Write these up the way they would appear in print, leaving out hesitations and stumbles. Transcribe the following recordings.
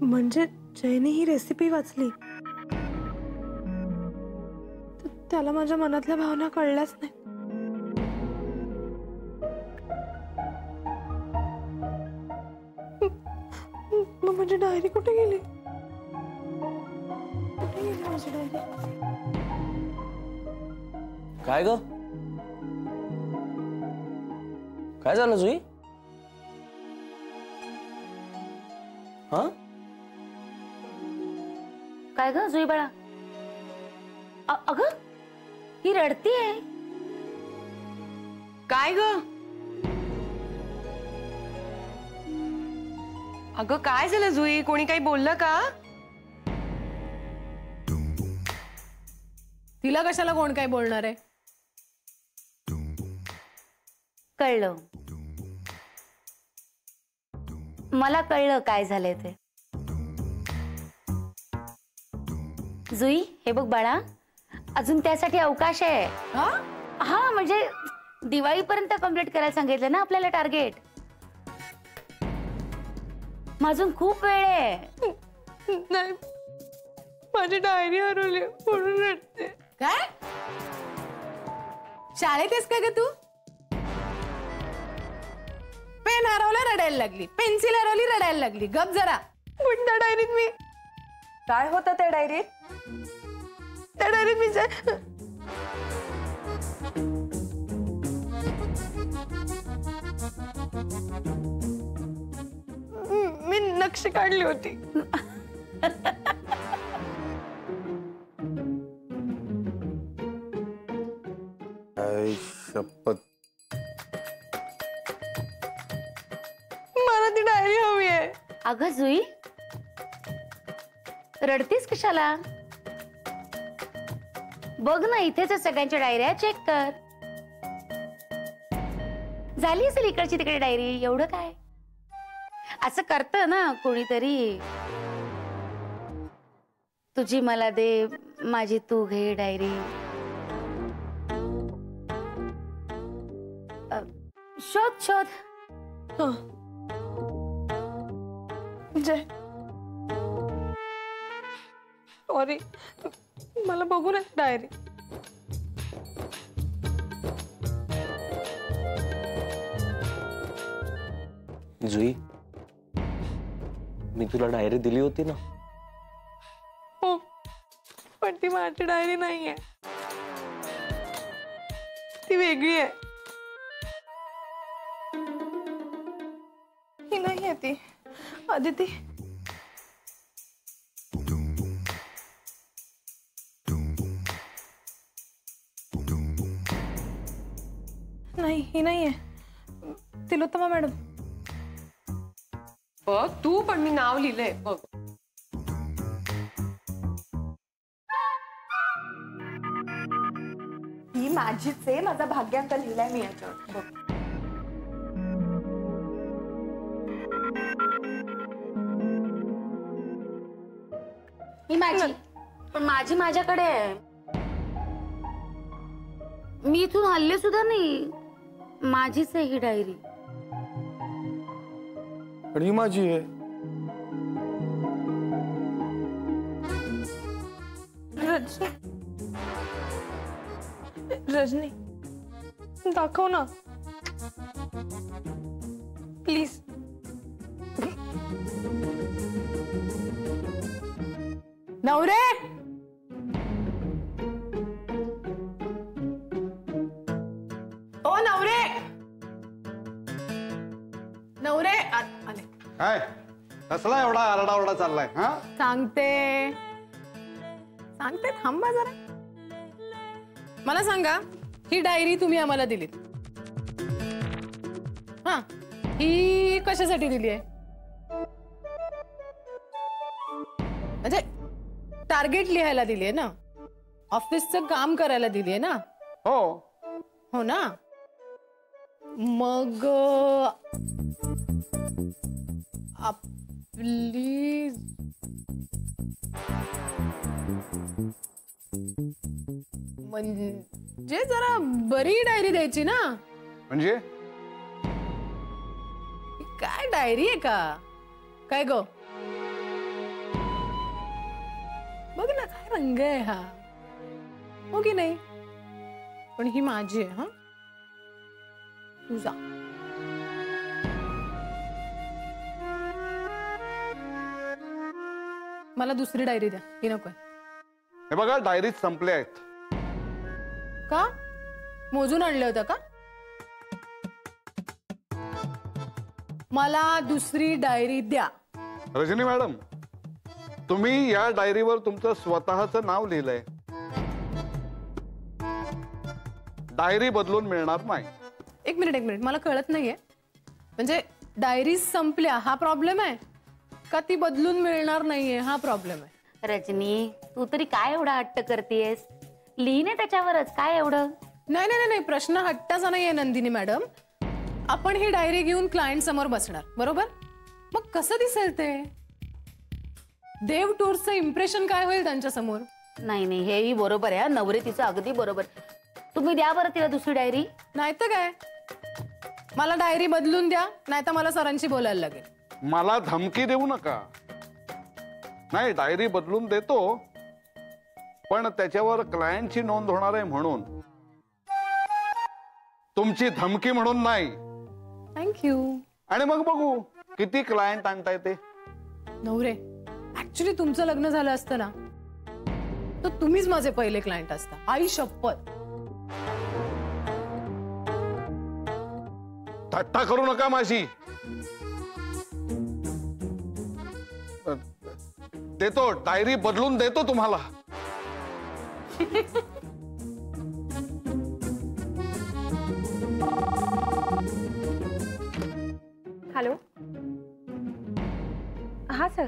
म्हणजे जयने ही रेसिपी वाचली, त्याला माझ्या मनातल्या भावना कळल्याच नाही. मग माझी डायरी कुठे गेली? कुठे गेली माझी डायरी? काय ग? काय झालं जुई? हा? काय ग जुई बाळा? अगं ही रडतीये. काय ग? अगं काय झालं जुई? कोणी काही बोललं का? तिला कशाला कोण काय बोलणार आहे? कळलं, मला कळलं काय झालंय ते. जुई हे बघ बाळा, अजून त्यासाठी अवकाश आहे. हा म्हणजे दिवाळीपर्यंत कंप्लीट करायला सांगितलं ना आपल्याला टार्गेट. अजून खूप वेळ आहे. नाही, माझी डायरी हरवली म्हणून रडते. काय? शाळेत आहेस का ग तू? पेन हरवला रडायला लागली, पेन्सिल हरवली रडायला लागली. गप जरा. पण त्या डायरीत मी काय होतं त्या डायरीत? त्या डायरीत मी नक्षी काढली होती. शपथ, मला ती डायरी हवी आहे. अगं जुई रडतीस कशाला? बघ ना, इथेच सगळ्यांच्या डायऱ्या चेक कर. झाली असेल इकडची तिकडे डायरी. एवढं काय? असं करतं ना कोणीतरी. तुझी मला दे, माझी तू घे डायरी. शोध शोध. जय, सॉरी, मला बघू ना डायरी. जुई, मी तुला डायरी दिली होती ना. हो, पण ती माझी डायरी नाहीये, ती वेगळी आहे. ही नाहीये ती. आदिती, नाही, ही नाहीये. तिलोत्तमा मॅडम. बघ तू, पण मी नाव लिहिलंय बघ. ही माझीच आहे. माझा भाग्यांक लिहिलाय मी याच्यावर. बघ. ही माझी, पण माझी माझ्याकडे आहे. मी इथून हल्ले सुद्धा नाही. माझीच आहे ही डायरी. पण ही माझी आहे. रजनी, दाखव ना प्लीज. नवरे, ओ नवरे, नवरे आले. काय कसला एवढा आरडाओरडा चाललाय? हा, सांगते सांगते, थांबा जरा. मला सांगा, ही डायरी तुम्ही आम्हाला दिलीत, हा, ही कशासाठी दिली आहे? म्हणजे टार्गेट लिहायला दिली आहे ना, ऑफिसचं काम करायला दिली आहे ना? हो हो ना. मग आपली म्हणजे जरा बरी डायरी द्यायची ना. म्हणजे काय डायरी आहे का काय गो? काय रंग आहे हा, हो की नाही? पण ही माझी आहे हा, तुझा. मला दुसरी डायरी द्या, ही नकोय. हे बघा डायरीज संपल्या आहेत. का मोजून आणले होतं का? मला दुसरी डायरी द्या. रजनी मॅडम, तुम्ही या डायरीवर तुमचं स्वतःचं नाव लिहिलंय. डायरी बदलून मिळणार नाही. एक मिनिट, मला कळत नाहीये. म्हणजे डायरी संपल्या हा प्रॉब्लेम आहे का ती बदलून मिळणार नाहीये हा प्रॉब्लेम आहे? रजनी, तू तरी काय एवढा हट्ट करतेस? लिहिणे त्याच्यावरच, काय एवढं? नाही, प्रश्न हट्टाचा नाहीये नंदिनी मॅडम. आपण ही डायरी घेऊन क्लायंट समोर बसणार, बरोबर? मग कसं दिसेल ते? देव टूर्सचं इम्प्रेशन काय होईल त्यांच्या समोर? नाही, हेही बरोबर आहे. नवरे तिचं अगदी बरोबर. तुम्ही द्या बरं तिला दुसरी डायरी. नाही तर काय, मला डायरी बदलून द्या, नाही तर मला सरांशी बोलायला लागेल. मला धमकी देऊ नका. नाही, डायरी बदलून देतो, पण त्याच्यावर क्लायंटची नोंद होणार आहे म्हणून, तुमची धमकी म्हणून नाही. थँक्यू. आणि मग बघू किती क्लायंट आणताय ते. नवरे, ऍक्च्युली तुमचं लग्न झालं असतं ना तर तुम्हीच माझे पहिले क्लायंट असता. आई शपथ. थट्टा करू नका माझी. देतो, डायरी बदलून देतो तुम्हाला. हॅलो. हा सर.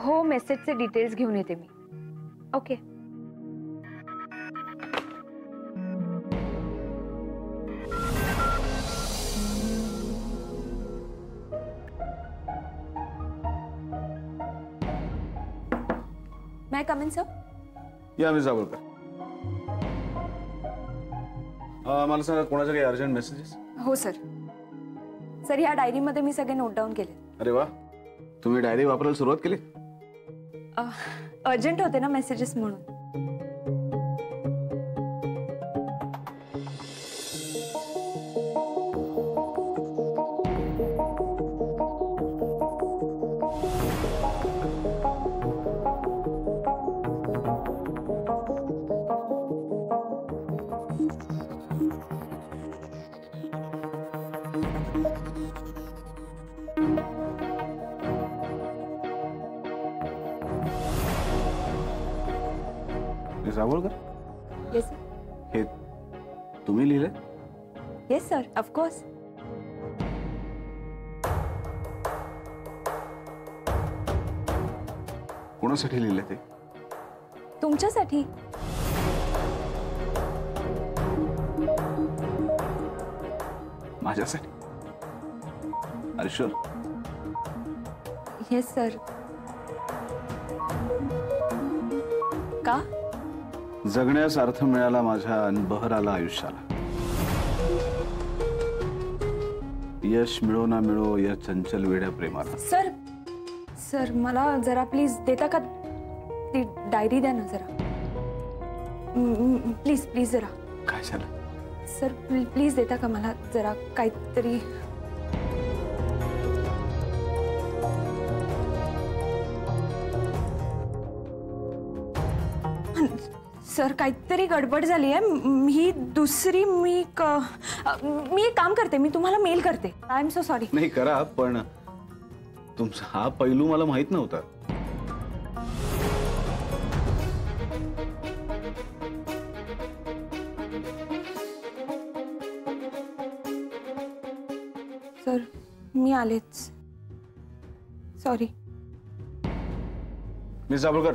हो, मेसेजचे डिटेल्स घेऊन येते मी. Okay. May I come in, sir? या मी जावळकर. मला सांगा कोणाचे काही अर्जंट मेसेजेस? हो सर. सर, ह्या डायरीमध्ये मी सगळे नोट डाऊन केले. अरे वा, तुम्ही डायरी वापरायला सुरुवात केली? अर्जंट होते ना मेसेजेस म्हणून. Javalkar, yes sir. हे तुम्ही लिहिले? Yes sir, of course. कोणासाठी लिहिले ते? तुमच्यासाठी. माझ्यासाठी? Are you sure? Yes sir. का? जगण्यास अर्थ मिळाला माझ्या आणि बहर आला आयुष्याला. यश मिळो ना मिळो या चंचल वेड्या प्रेमाला. सर, सर मला जरा प्लीज देता का? ती डायरी द्या ना जरा. प्लीज प्लीज जरा. काय झालं? सर प्लीज देता का मला जरा काहीतरी. सर काहीतरी गडबड झाली आहे. ही दुसरी मी एक काम करते, मी तुम्हाला मेल करते. I am so sorry. नाही करा, पण तुमचा हा पैलू मला माहित नव्हता. सर मी आलेच. सॉरी. मिस जावळकर,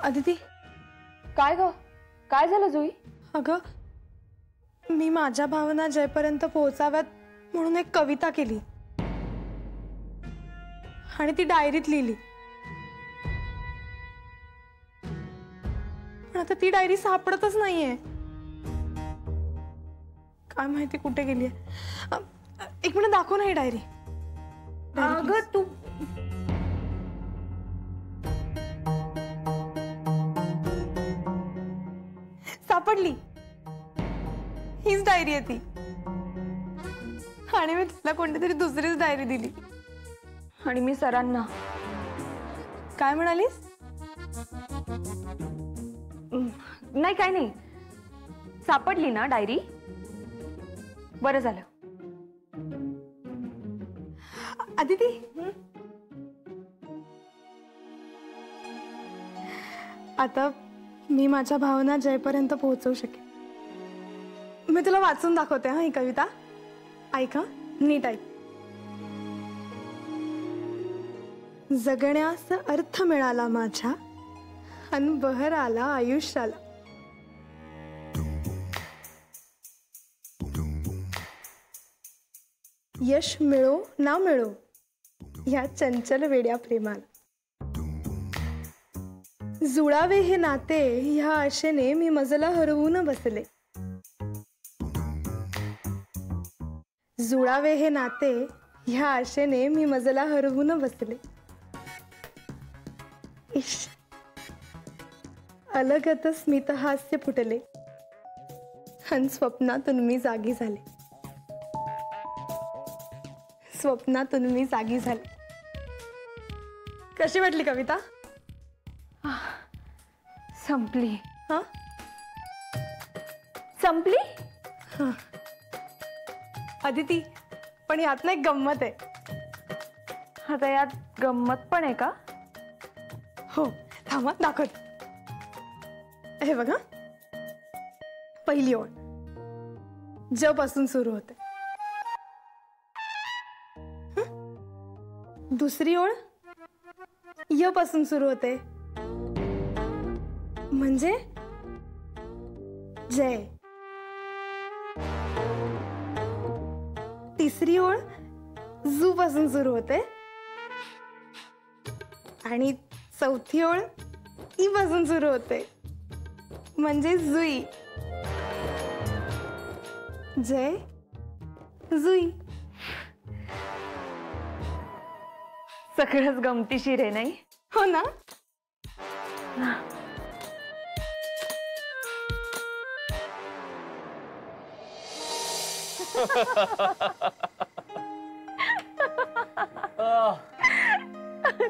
अदिती, काय ग? काय झालं जुई? अगं मी माझ्या भावना जयपर्यंत पोहोचाव्यात म्हणून एक कविता केली आणि ती डायरीत लिहिली. पण आता ती डायरी सापडतच नाहीये. काय माहिती कुठे गेली एक मिनिट दाखव ना ही डायरी. अगं तू सापडली. हीच डायरी आहे ती. आणि मी तुला कोणती तरी दुसरीच डायरी दिली. आणि मी सरांना. काय म्हणालीस? नाही काय नाही, सापडली ना डायरी. बरं झालं. अदिती आता मी माझ्या भावना जयपर्यंत पोहोचवू शकेन. मी तुला वाचून दाखवते हा ही कविता. ऐक हा, नीट ऐक. जगण्यास अर्थ मिळाला माझ्या अन बहर आला आयुष्याला. यश मिळो ना मिळो या चंचल वेड्या प्रेमाला. जुळावे हे नाते ह्या आशेने मी मजला हरवून बसले. जुळावे हे नाते ह्या आशेने मी मजला हरवून बसले. इश अलगत स्मित हास्य फुटले अन स्वप्नातून मी जागी झाले. स्वप्नातून मी जागी झाले. कशी वाटली कविता? संपली. हा संपली. अदिती पण यात ना एक गंमत आहे. आता यात गंमत पण आहे का? हो थांबा दाखवते. हे बघा, पहिली ओळ ज पासून सुरू होते. दुसरी ओळ य पासून सुरू होते म्हणजे जय. तिसरी ओळ जू पासून सुरू होते आणि चौथी ओळ ई पासून सुरू होते म्हणजे जुई. जय जुई. सगळंच गमतीशीर आहे नाही? हो ना.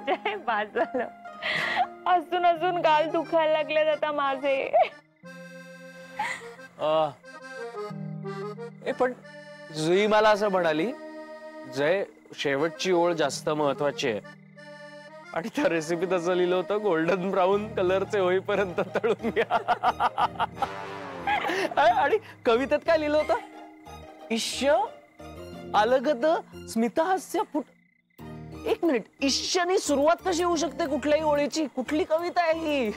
जय बाद झालं. अजून अजून गाल दुखायला लागले आता माझे. पण जुई मला असं म्हणाली, जय शेवटची ओळ जास्त महत्वाची आहे. आणि त्या रेसिपीत असं लिहिलं होतं, गोल्डन ब्राऊन कलरचे होईपर्यंत तळून घ्या. आणि कवितेत काय लिहिलं होतं? इश्य अलगद स्मितहास्य फुट. एक मिनिट, इश्यनी सुरुवात कशी होऊ शकते कुठल्याही ओळीची? कुठली कविता आहे ही?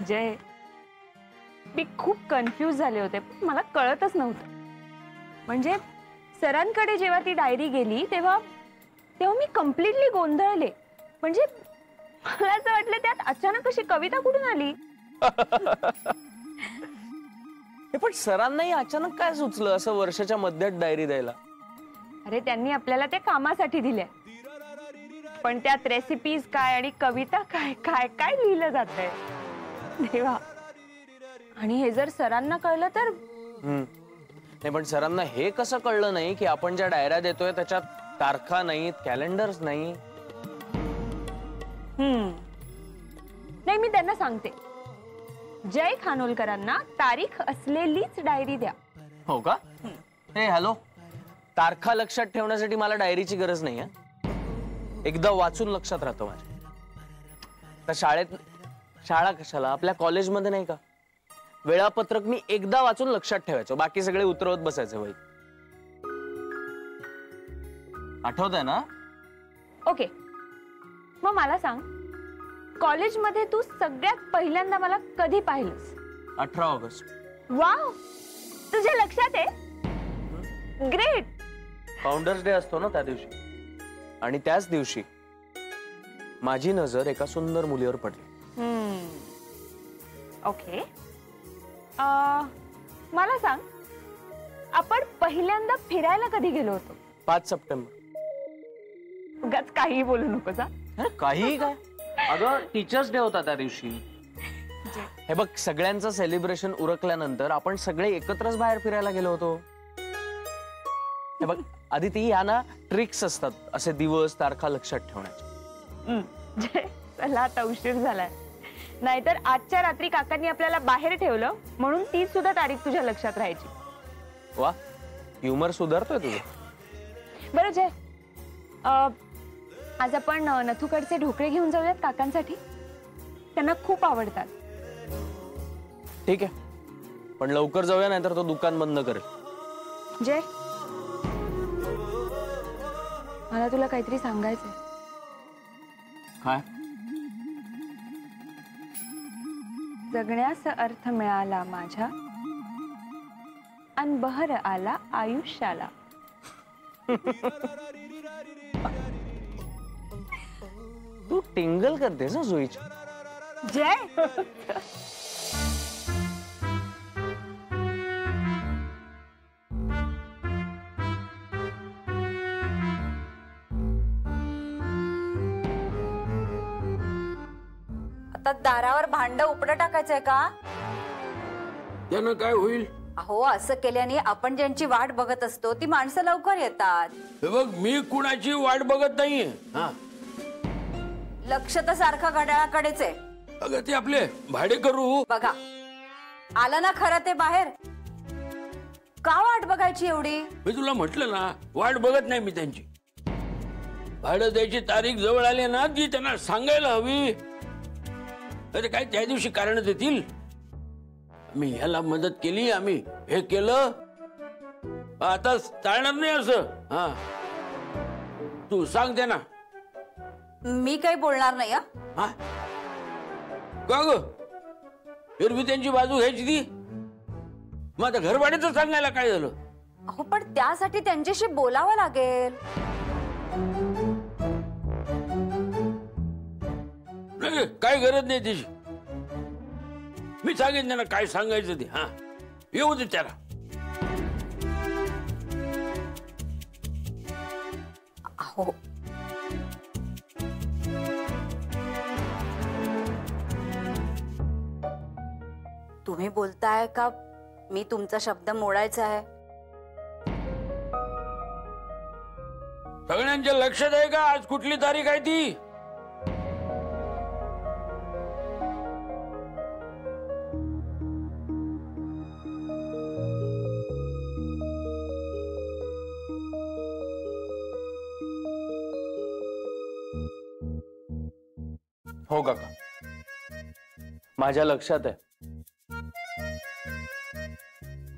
जय मी खूप कन्फ्यूज झाले होते. मला कळतच नव्हतं. म्हणजे सरांकडे जेव्हा ती डायरी गेली तेव्हा मी कम्प्लिटली गोंधळले. म्हणजे मला असं वाटलं त्यात अचानक अशी कविता कुठून आली. पण सरांनाही अचानक काय सुचलं असं वर्षाच्या मध्यात डायरी द्यायला? अरे त्यांनी आपल्याला त्या कामासाठी दिल्या, पण त्यात रेसिपीज काय आणि कविता काय काय काय लिहिलं जातंय देवा. आणि हे जर सरांना कळलं तर? नाही, पण सरांना हे कसं कळलं नाही की आपण ज्या डायऱ्या देतोय त्याच्यात तारखा नाहीत, कॅलेंडर्स नाही? नाही, मी त्यांना सांगते, जय खानोलकरांना तारीख असलेलीच डायरी द्या. हो का? हे हॅलो, तारखा लक्षात ठेवण्यासाठी मला डायरीची गरज नाही. एकदा वाचून लक्षात राहतं माझ्या. तर शाळा कशाला? आपल्या कॉलेजमध्ये नाही का वेळापत्रक मी एकदा वाचून लक्षात ठेवायचो, बाकी सगळे उतरवत बसायचे वही. आठवतंय ना? ओके, मग मला सांग, कॉलेजमध्ये तू सगळ्यात पहिल्यांदा मला कधी पाहिलंस? 18 ऑगस्ट. वाव, तुझ्या लक्षात आहे. ग्रेट. फाउंडर्स डे असतो ना त्या दिवशी, आणि त्याच दिवशी माझी नजर एका सुंदर मुलीवर पडली. ओके, मला सांग, आपण पहिल्यांदा फिरायला कधी गेलो होतो? 5 सप्टेंबर. उगाच काही बोलू नकोस हा. काही काय अगं, टीचर्स डे होता त्या दिवशी. हे बघ, सगळ्यांचं सेलिब्रेशन उरकल्यानंतर आपण सगळे एकत्रच बाहेर फिरायला गेलो होतो. हे बघ आदिती, या ना ट्रिक्स असतात असे दिवस तारखा लक्षात ठेवण्याचे. चला आता उशीर झालाय, नाहीतर आजच्या रात्री काकांनी आपल्याला बाहेर ठेवलं म्हणून ती सुद्धा तारीख तुझ्या लक्षात राहायची. वा, ह्युमर सुधारतोय तुझं. बरं जय, आज आपण नथुकडचे ढोकळे घेऊन जाऊयात काकांसाठी. त्यांना खूप आवडतात. ठीक आहे, पण लवकर जाऊया, नाहीतर तो दुकान बंद करेल. जय, मला तुला काहीतरी सांगायचंय. काय? जगण्याचा अर्थ मिळाला माझ्या, अन बहर आला आयुष्याला. तू टिंगल करतेस ना जुईची. जय, आता दारावर भांड उपडं टाकायचंय का? त्यानं काय होईल? अहो, असं केल्याने आपण ज्यांची वाट बघत असतो ती माणसं लवकर येतात. हे बघ, मी कुणाची वाट बघत नाहीये. लक्ष तर सारखं घड्याळाकडेच आहे. अगं, ते आपले भाडे करू. बघा, आलं ना खरं ते बाहेर. का वाट बघायची एवढी? मी तुला म्हटलं ना, वाट बघत नाही मी त्यांची. भाडं द्यायची तारीख जवळ आली ना, ती त्यांना सांगायला हवी. अरे काय त्या दिवशी कारण देतील. मी ह्याला मदत केली, आम्ही हे केलं, आता चालणार नाही असं. हा, तू सांग त्यांना. मी काही बोलणार नाही. हा, का ग? एरवी त्यांची बाजू घ्यायची ती. मग आता घर भाड्याचं सांगायला काय झालं? अहो, पण त्यासाठी त्यांच्याशी बोलावं लागेल. नाही, काय गरज नाही त्याची. मी सांगेन त्यांना काय सांगायचं ते. हा, येऊ दे त्याला. अहो, तुम्ही बोलताय का मी तुमचा शब्द मोडायचा आहे? सगळ्यांच्या लक्षात आहे का आज कुठली तारीख आहे ती? हो काका, माझ्या लक्षात आहे.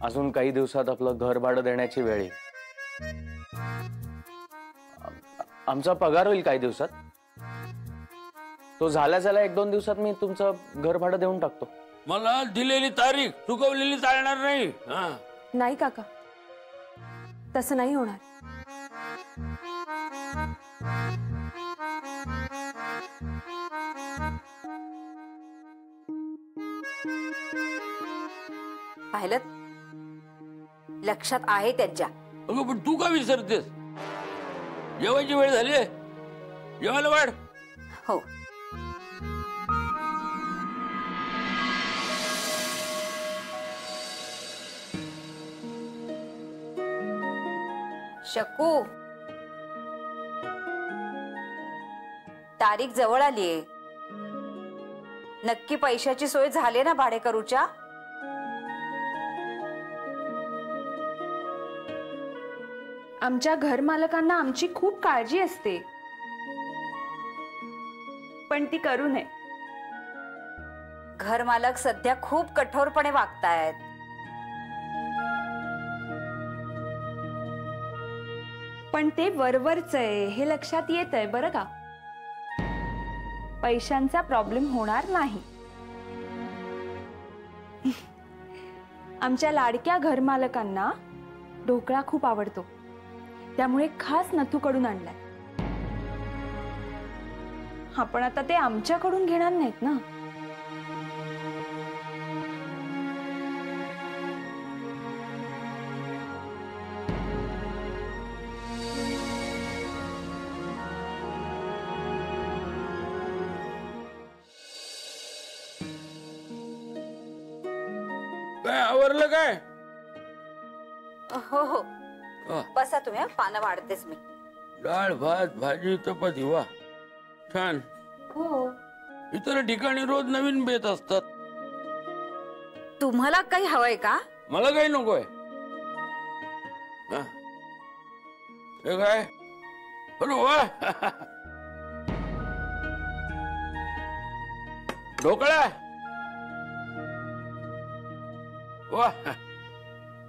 अजून काही दिवसात आपलं घर भाडं देण्याची वेळ येईल. आमचा पगार होईल काही दिवसात. तो झाल्या 1-2 दिवसात मी तुमचं घर भाडं देऊन टाकतो. मला दिलेली तारीख चुकवलेली चालणार नाही. नाही काका, तसं नाही होणार. पाहिलं, लक्षात आहे त्यांच्या. अगं, पण तू का विसरतेस? जेवायची वेळ झाली, जेवायला वाढ. हो, शकू, तारीख जवळ आलीये. नक्की पैशाची सोय झाली ना भाडेकरूच्या? आमच्या घर मालकांना आमची खूप काळजी असते, पण ती करू नये. घर मालक सध्या खूप कठोरपणे वागतायत. पण ते वरवरच आहे हे लक्षात येत आहे बरं का. पैशांचा प्रॉब्लेम होणार नाही. आमच्या लाडक्या घरमालकांना ढोकळा खूप आवडतो, त्यामुळे खास नथूकडून आणलाय. आपण आता ते आमच्याकडून घेणार नाहीत ना. काय आवरलं काय? हो हो वा. बसा तुम्ही हं, पानं वाढतेच मी. डाळ भात भाजी चपाती वा छान. हो इतर ठिकाणी रोज नवीन बेत असतात. तुम्हाला काही हवंय का? मला काही नकोय. हा. हे काय? अरे वा ढोकळा वा.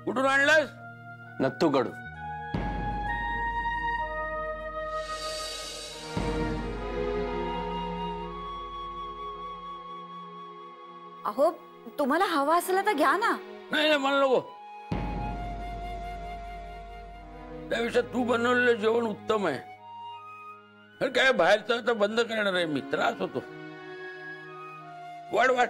कुठून आणलास? नत्तूकडून. अहो तुम्हाला हवा असेल तर घ्या ना. नाही नाही मला नको. त्यापेक्षा तू बनवलेलं जेवण उत्तम आहे. अरे काय बाहेरचं आता बंद करणार आहे मी. त्रास होतो. वाढ वाढ.